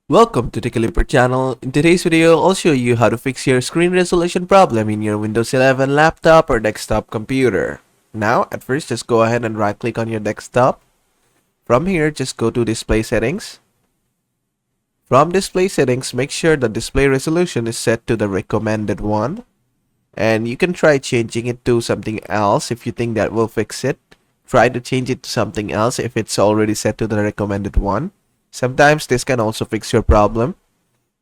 Welcome to the Caliper channel. In today's video, I'll show you how to fix your screen resolution problem in your Windows 11 laptop or desktop computer. Now, at first, just go ahead and right click on your desktop. From here, just go to Display Settings. From Display Settings, make sure the display resolution is set to the recommended one. And you can try changing it to something else if you think that will fix it. Try to change it to something else if it's already set to the recommended one. Sometimes this can also fix your problem,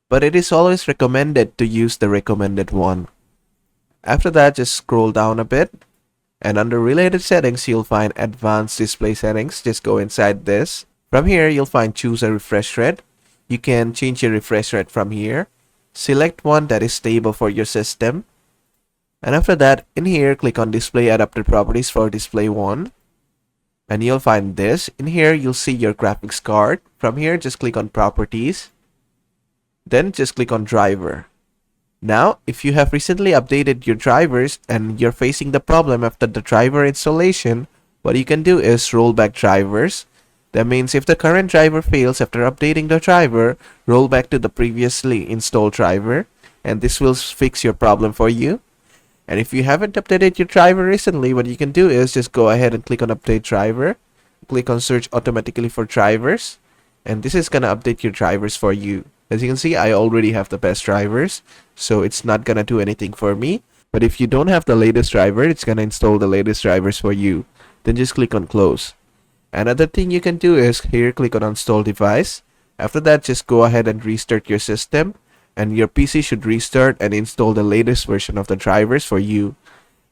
but it is always recommended to use the recommended one. After that, just scroll down a bit, and under related settings, you'll find advanced display settings. Just go inside this. From here, you'll find choose a refresh rate. You can change your refresh rate from here. Select one that is stable for your system. And after that, in here, click on display adapted properties for display 1. And you'll find this. In here, you'll see your graphics card. From here, just click on properties. Then just click on driver. Now, if you have recently updated your drivers and you're facing the problem after the driver installation, what you can do is roll back drivers. That means if the current driver fails after updating the driver, roll back to the previously installed driver, and this will fix your problem for you. And if you haven't updated your driver recently, what you can do is just go ahead and click on update driver. Click on search automatically for drivers. And this is going to update your drivers for you. As you can see, I already have the best drivers, so it's not going to do anything for me. But if you don't have the latest driver, it's going to install the latest drivers for you. Then just click on close. Another thing you can do is here click on install device. After that, just go ahead and restart your system. And your PC should restart and install the latest version of the drivers for you.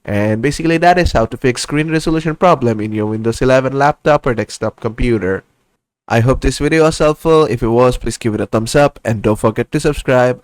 And basically that is how to fix screen resolution problem in your Windows 11 laptop or desktop computer. I hope this video was helpful. If it was, please give it a thumbs up and don't forget to subscribe.